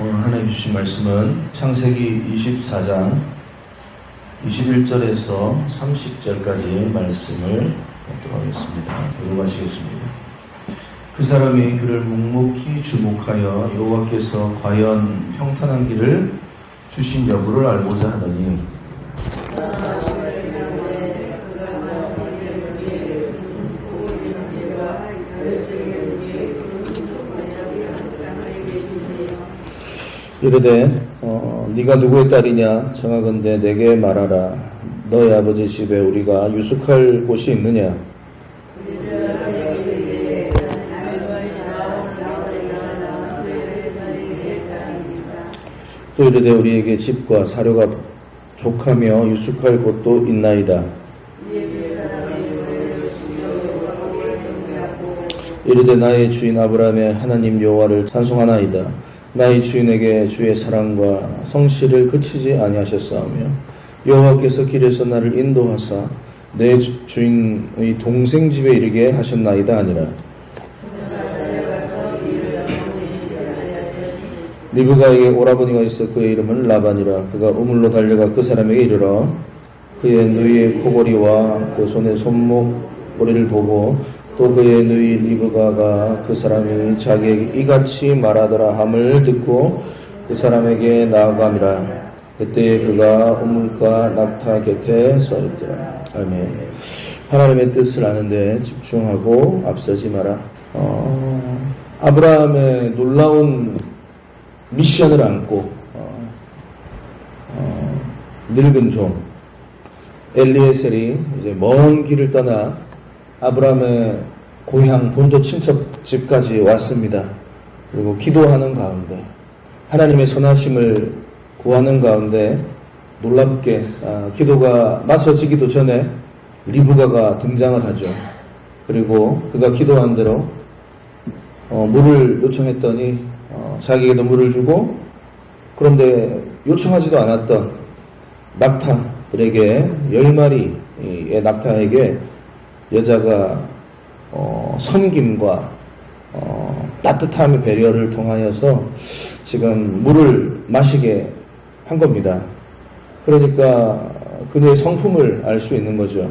오늘 하나님 주신 말씀은 창세기 24장 21절에서 30절까지 말씀을 보도록 하겠습니다. 교독하시겠습니다. 그 사람이 그를 묵묵히 주목하여 여호와께서 과연 평탄한 길을 주신 여부를 알고자 하더니 이르되 네가 누구의 딸이냐 청하건대 내게 말하라. 너의 아버지 집에 우리가 유숙할 곳이 있느냐. 또 이르되 우리에게 집과 사료가 족하며 유숙할 곳도 있나이다. 이르되 나의 주인 아브라함의 하나님 여호와를 찬송하나이다. 나의 주인에게 주의 사랑과 성실을 그치지 아니하셨사오며 여호와께서 길에서 나를 인도하사 내 주인의 동생 집에 이르게 하셨나이다 하니라. 리브가에게 오라버니가 있어 그의 이름은 라반이라. 그가 우물로 달려가 그 사람에게 이르러 그의 누이의 코골이와 그 손의 손목머리를 보고 또 그의 누이 리브가가 그 사람이 자기에게 이같이 말하더라 함을 듣고 그 사람에게 나아감이라. 그때 그가 우물가 낙타 곁에 서 있더라. 아멘. 하나님의 뜻을 아는데 집중하고 앞서지 마라. 아브라함의 놀라운 미션을 안고 늙은 종 엘리에셀이 이제 먼 길을 떠나 아브라함의 고향 본토 친척 집까지 왔습니다. 그리고 기도하는 가운데 하나님의 선하심을 구하는 가운데 놀랍게 기도가 마쳐지기도 전에 리브가가 등장을 하죠. 그리고 그가 기도한 대로 물을 요청했더니 자기에게도 물을 주고, 그런데 요청하지도 않았던 낙타들에게 10마리의 낙타에게 여자가 섬김과 따뜻함의 배려를 통하여서 지금 물을 마시게 한 겁니다. 그러니까 그녀의 성품을 알 수 있는 거죠.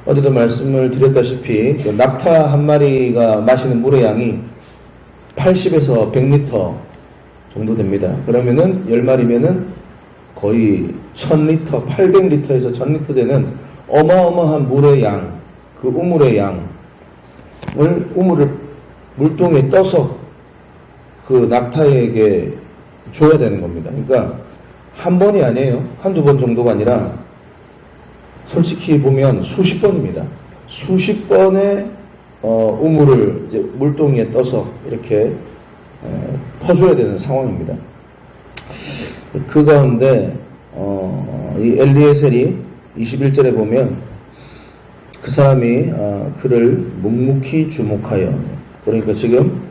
어제도 말씀을 드렸다시피 낙타 한 마리가 마시는 물의 양이 80에서 100리터 정도 됩니다. 그러면은 10마리면은 거의 1000리터, 800리터에서 1000리터 되는 어마어마한 물의 양, 그 우물의 양을 우물을 물동에 떠서 그 낙타에게 줘야 되는 겁니다. 그러니까 한 번이 아니에요. 한두 번 정도가 아니라 솔직히 보면 수십 번입니다. 수십 번의 우물을 이제 물동이에 떠서 이렇게 퍼줘야 되는 상황입니다. 그 가운데 이 엘리에셀이 21절에 보면 그 사람이 그를 묵묵히 주목하여, 그러니까 지금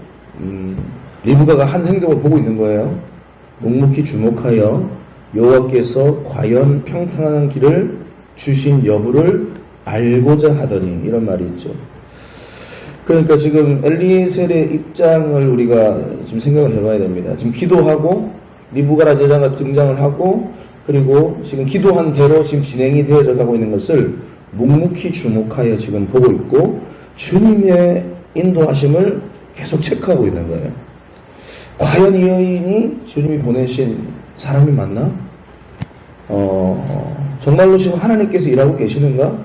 리브가가 한 행동을 보고 있는 거예요. 묵묵히 주목하여 여호와께서 과연 평탄한 길을 주신 여부를 알고자 하더니, 이런 말이 있죠. 그러니까 지금 엘리에셀의 입장을 우리가 지금 생각을 해봐야 됩니다. 지금 기도하고 리브가라는 여자가 등장을 하고, 그리고 지금 기도한 대로 지금 진행이 되어져 가고 있는 것을 묵묵히 주목하여 지금 보고 있고 주님의 인도하심을 계속 체크하고 있는 거예요. 과연 이 여인이 주님이 보내신 사람이 맞나? 정말로 지금 하나님께서 일하고 계시는가?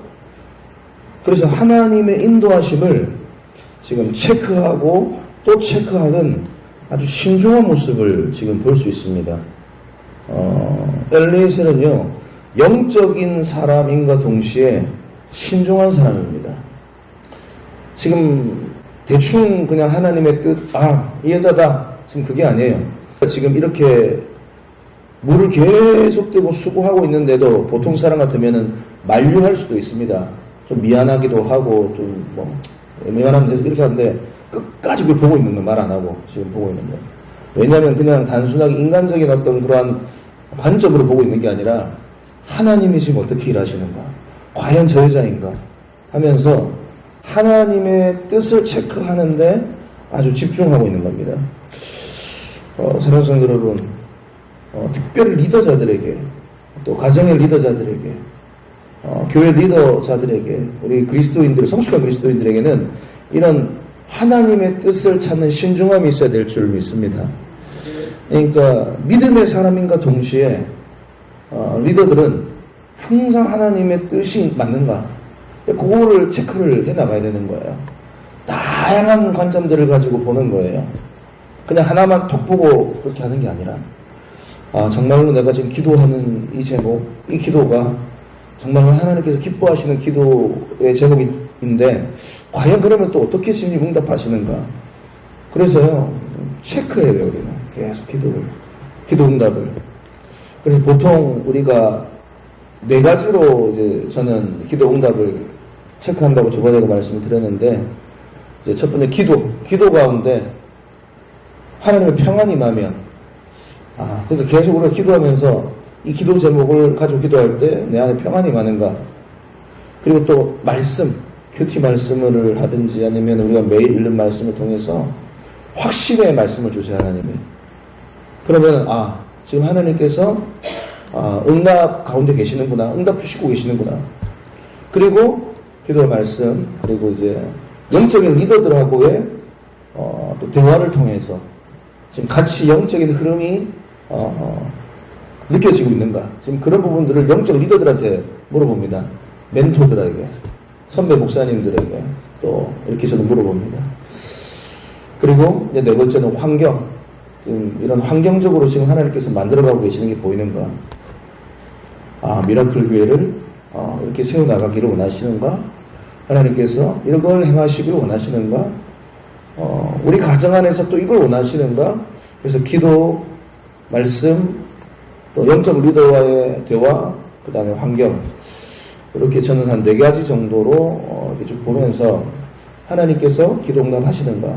그래서 하나님의 인도하심을 지금 체크하고 또 체크하는 아주 신중한 모습을 지금 볼 수 있습니다. 엘리에셀은요, 영적인 사람인과 동시에 신중한 사람입니다. 지금 대충 그냥 하나님의 뜻, 이 여자다, 지금 그게 아니에요. 지금 이렇게 물을 계속 뜨고 수고하고 있는데도 보통 사람 같으면은 만류할 수도 있습니다. 좀 미안하기도 하고 좀 미안하면 이렇게 하는데 끝까지 그걸 보고 있는 거, 말 안 하고 지금 보고 있는 거. 왜냐하면 그냥 단순하게 인간적인 어떤 그러한 관점으로 보고 있는 게 아니라 하나님이 지금 어떻게 일하시는가, 과연 저 여자인가 하면서 하나님의 뜻을 체크하는데 아주 집중하고 있는 겁니다. 사랑하는 성도 여러분, 특별히 리더자들에게, 또 가정의 리더자들에게, 교회 리더자들에게, 우리 그리스도인들, 성숙한 그리스도인들에게는 이런 하나님의 뜻을 찾는 신중함이 있어야 될 줄 믿습니다. 그러니까 믿음의 사람인가 동시에 리더들은 항상 하나님의 뜻이 맞는가, 그거를 체크를 해나가야 되는 거예요. 다양한 관점들을 가지고 보는 거예요. 그냥 하나만 톡 보고 그렇게 하는 게 아니라, 정말로 내가 지금 기도하는 이 제목, 이 기도가 정말로 하나님께서 기뻐하시는 기도의 제목인데 과연 그러면 또 어떻게 주님 응답하시는가. 그래서요, 체크해요. 우리는 계속 기도 응답을. 그래서 보통 우리가 4가지로 이제 저는 기도 응답을 체크한다고 저번에도 말씀을 드렸는데, 이제 첫 번째 기도 가운데 하나님의 평안이 임하면, 그러니까 계속 우리가 기도하면서 이 기도 제목을 가지고 기도할 때 내 안에 평안이 임하는가. 그리고 또 말씀, 큐티 말씀을 하든지 아니면 우리가 매일 읽는 말씀을 통해서 확신의 말씀을 주세요, 하나님이. 그러면 지금 하나님께서 응답 가운데 계시는구나, 응답 주시고 계시는구나. 그리고 기도의 말씀, 그리고 이제 영적인 리더들하고의 또 대화를 통해서 지금 같이 영적인 흐름이 느껴지고 있는가. 지금 그런 부분들을 영적 리더들한테 물어봅니다. 멘토들에게, 선배 목사님들에게 또 이렇게 저는 물어봅니다. 그리고 이제 4번째는 환경. 지금 이런 환경적으로 지금 하나님께서 만들어가고 계시는 게 보이는가. 미라클 교회를 이렇게 세워나가기를 원하시는가? 하나님께서 이런 걸 행하시기를 원하시는가? 우리 가정 안에서 또 이걸 원하시는가? 그래서 기도, 말씀, 또 영적 리더와의 대화, 그 다음에 환경. 이렇게 저는 한 4가지 정도로 이렇게 쭉 보면서 하나님께서 기도 응답 하시는가?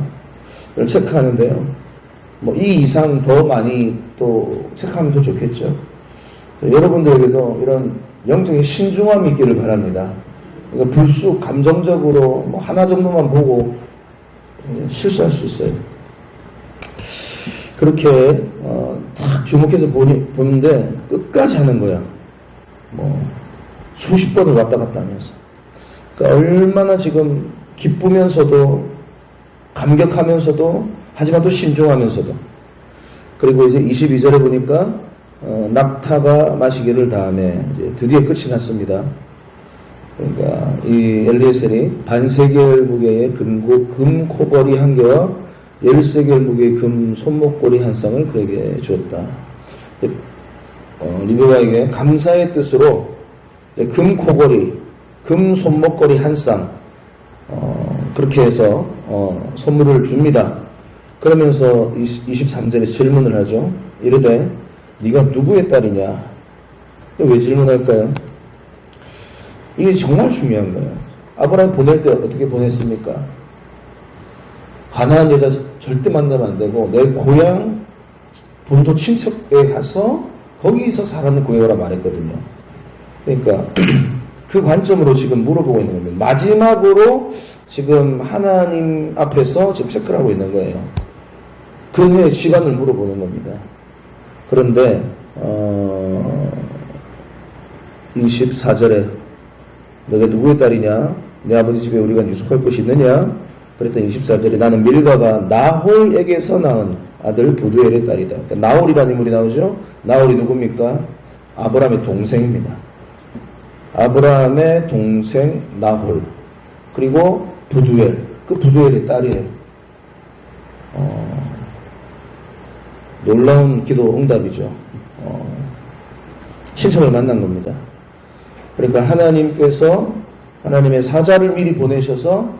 를 체크하는데요. 이 이상 더 많이 또 체크하면 더 좋겠죠. 여러분들에게도 이런 영적인 신중함이 있기를 바랍니다. 그러니까 불쑥 감정적으로 하나 정도만 보고 실수할 수 있어요. 그렇게 딱 주목해서 보는데 끝까지 하는 거야. 수십 번을 왔다 갔다 하면서. 그러니까 얼마나 지금 기쁘면서도 감격하면서도 하지만 또 신중하면서도. 그리고 이제 22절에 보니까 낙타가 마시기를 다음에 이제 드디어 끝이 났습니다. 그러니까 이 엘리에셀이 반세겔 무게의 금코걸이 1개와 10세겔 무게의 금 손목고리 1쌍을 그에게 주었다. 리브가에게 감사의 뜻으로 금코걸이, 금 손목고리 1쌍 그렇게 해서 선물을 줍니다. 그러면서 23절에 질문을 하죠. 이르되 네가 누구의 딸이냐? 왜 질문할까요? 이게 정말 중요한 거예요. 아브라함 보낼 때 어떻게 보냈습니까? 가나안 여자 절대 만나면 안 되고 내 고향 본토 친척에 가서 거기서 사람을 구해오라 말했거든요. 그러니까 그 관점으로 지금 물어보고 있는 겁니다. 마지막으로 지금 하나님 앞에서 지금 체크를 하고 있는 거예요. 그의 시간을 물어보는 겁니다. 그런데 24절에 너가 누구의 딸이냐? 내 아버지 집에 우리가 유숙할 곳이 있느냐? 그랬더니 24절에 나는 밀가가 나홀에게서 낳은 아들 부두엘의 딸이다. 그러니까 나홀이라는 인물이 나오죠? 나홀이 누굽니까? 아브라함의 동생입니다. 아브라함의 동생 나홀. 그리고 부두엘. 그 부두엘의 딸이에요. 놀라운 기도 응답이죠. 신청을 만난 겁니다. 그러니까 하나님께서 하나님의 사자를 미리 보내셔서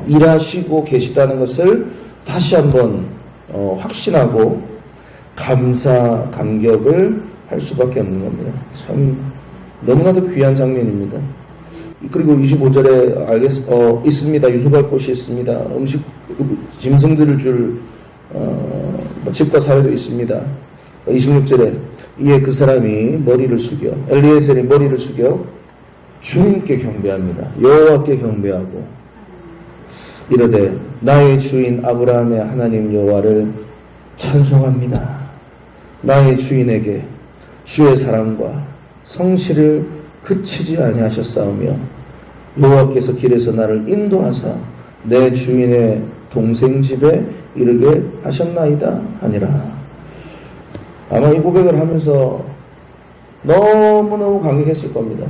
일하시고 계시다는 것을 다시 한번 확신하고 감격을 할 수밖에 없는 겁니다. 참 너무나도 귀한 장면입니다. 그리고 25절에 있습니다. 유숙할 곳이 있습니다. 짐승들을 줄 집과 사회도 있습니다. 26절에 이에 그 사람이 머리를 숙여 엘리에셀이 머리를 숙여 주님께 경배합니다. 여호와께 경배하고 이르되 나의 주인 아브라함의 하나님 여호와를 찬송합니다. 나의 주인에게 주의 사랑과 성실을 그치지 아니하셨사오며 여호와께서 길에서 나를 인도하사 내 주인의 동생 집에 이르게 하셨나이다 하니라. 아마 이 고백을 하면서 너무너무 감격했을 겁니다.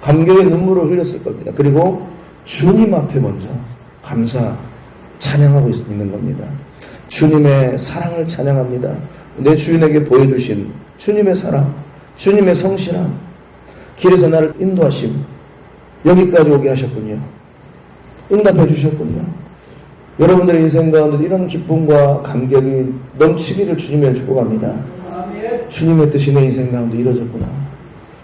감격의 눈물을 흘렸을 겁니다. 그리고 주님 앞에 먼저 감사, 찬양하고 있는 겁니다. 주님의 사랑을 찬양합니다. 내 주인에게 보여주신 주님의 사랑, 주님의 성실함, 길에서 나를 인도하심, 여기까지 오게 하셨군요. 응답해 주셨군요. 여러분들의 인생 가운데 이런 기쁨과 감격이 넘치기를 주님의 축복합니다. 주님의 뜻이 내 인생 가운데 이루어졌구나.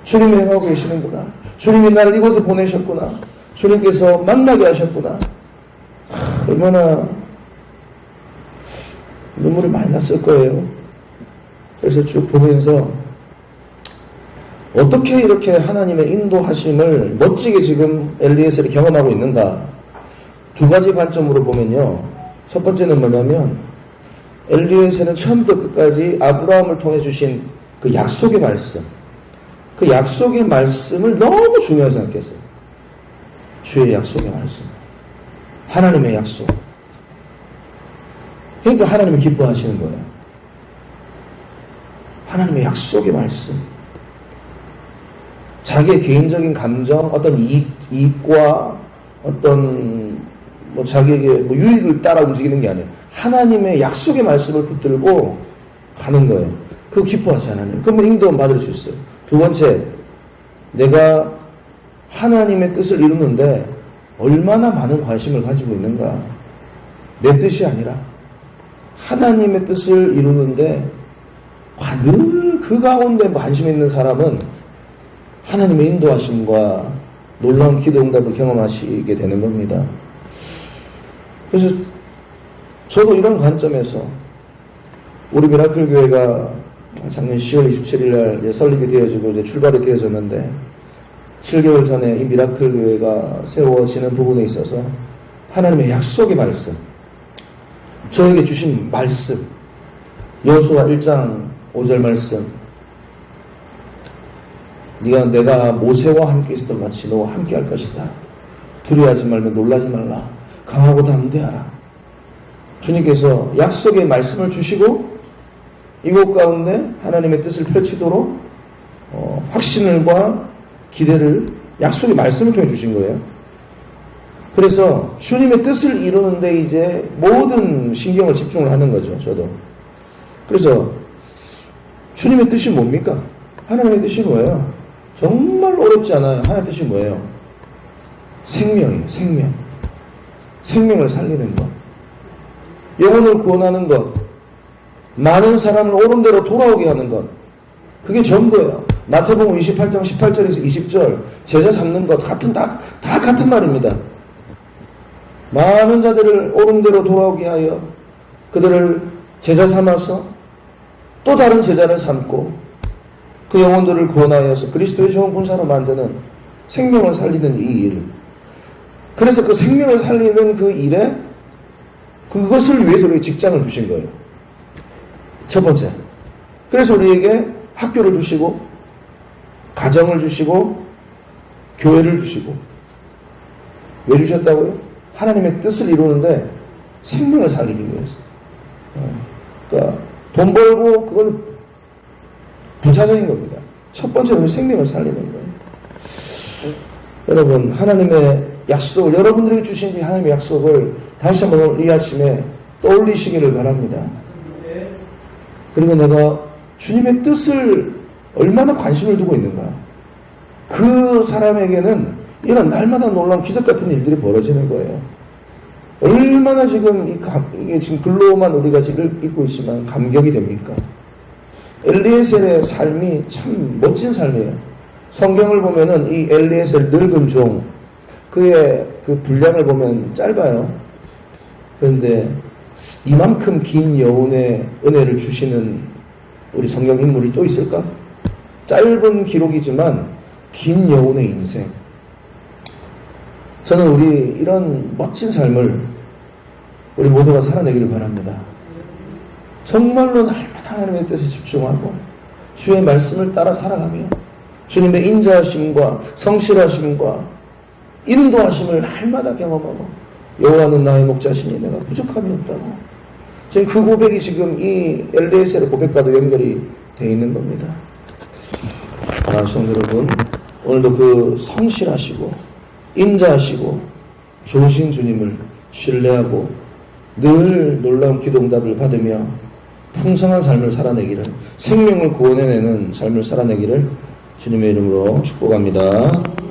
주님이 행하고 계시는구나. 주님이 나를 이곳에 보내셨구나. 주님께서 만나게 하셨구나. 얼마나 눈물이 많이 났을 거예요. 그래서 쭉 보면서 어떻게 이렇게 하나님의 인도하심을 멋지게 지금 엘리에셀이 경험하고 있는가. 두 가지 관점으로 보면요. 첫 번째는 뭐냐면 엘리에셀은 처음부터 끝까지 아브라함을 통해 주신 그 약속의 말씀, 그 약속의 말씀을 너무 중요하게 생각했어요. 주의 약속의 말씀, 하나님의 약속. 그러니까 하나님이 기뻐하시는 거예요. 하나님의 약속의 말씀. 자기의 개인적인 감정, 어떤 이익과 어떤 자기에게 유익을 따라 움직이는 게 아니에요. 하나님의 약속의 말씀을 붙들고 가는 거예요. 그거 기뻐하세요, 하나님. 그러면 인도는 받을 수 있어요. 두 번째, 내가 하나님의 뜻을 이루는데 얼마나 많은 관심을 가지고 있는가. 내 뜻이 아니라 하나님의 뜻을 이루는데 늘 그 가운데 관심 있는 사람은 하나님의 인도하심과 놀라운 기도 응답을 경험하시게 되는 겁니다. 그래서 저도 이런 관점에서 우리 미라클 교회가 작년 10월 27일 날 설립이 되어지고 이제 출발이 되어졌는데 7개월 전에 이 미라클 교회가 세워지는 부분에 있어서 하나님의 약속의 말씀, 저에게 주신 말씀, 여호수아 1장 5절 말씀, 내가 모세와 함께 있었던 같이 너와 함께 할 것이다. 두려워하지 말며 놀라지 말라. 강하고 담대하라. 주님께서 약속의 말씀을 주시고 이곳 가운데 하나님의 뜻을 펼치도록 확신과 기대를 약속의 말씀을 통해 주신 거예요. 그래서 주님의 뜻을 이루는데 이제 모든 신경을 집중을 하는 거죠. 저도. 그래서 주님의 뜻이 뭡니까? 하나님의 뜻이 뭐예요? 정말 어렵지 않아요. 하나님의 뜻이 뭐예요? 생명이에요. 생명. 생명을 살리는 것. 영혼을 구원하는 것. 많은 사람을 옳은 대로 돌아오게 하는 것. 그게 전부예요. 마태복음 28장 18절에서 20절 제자 삼는 것 다 같은 말입니다. 많은 자들을 옳은 대로 돌아오게 하여 그들을 제자 삼아서 또 다른 제자를 삼고 그 영혼들을 구원하여서 그리스도의 좋은 군사로 만드는 생명을 살리는 이 일. 그래서 그 생명을 살리는 그 일에 그것을 위해서 우리에게 직장을 주신 거예요. 첫 번째. 그래서 우리에게 학교를 주시고 가정을 주시고 교회를 주시고 왜 주셨다고요? 하나님의 뜻을 이루는데 생명을 살리기 위해서. 그러니까 돈 벌고 그건 부차적인 겁니다. 첫 번째는 생명을 살리는 거예요. 여러분, 하나님의 약속을, 여러분들에게 주신 이 하나님의 약속을 다시 한번 이 아침에 떠올리시기를 바랍니다. 그리고 내가 주님의 뜻을 얼마나 관심을 두고 있는가. 그 사람에게는 이런 날마다 놀라운 기적 같은 일들이 벌어지는 거예요. 얼마나 지금 이게 지금 글로만 우리가 지금 읽고 있지만 감격이 됩니까? 엘리에셀의 삶이 참 멋진 삶이에요. 성경을 보면은 이 엘리에셀 늙은 종, 그의 그 분량을 보면 짧아요. 그런데 이만큼 긴 여운의 은혜를 주시는 우리 성경 인물이 또 있을까? 짧은 기록이지만 긴 여운의 인생. 저는 우리 이런 멋진 삶을 우리 모두가 살아내기를 바랍니다. 정말로 날마다 하나님의 뜻에 집중하고 주의 말씀을 따라 살아가며 주님의 인자하심과 성실하심과 인도하심을 날마다 경험하고 여호와는 나의 목자시니 내가 부족함이 없다고. 지금 그 고백이 지금 이 엘리에셀의 고백과도 연결이 되어 있는 겁니다. 성도 여러분, 오늘도 그 성실하시고 인자하시고 좋으신 주님을 신뢰하고 늘 놀라운 기도응답을 받으며 풍성한 삶을 살아내기를, 생명을 구원해내는 삶을 살아내기를 주님의 이름으로 축복합니다.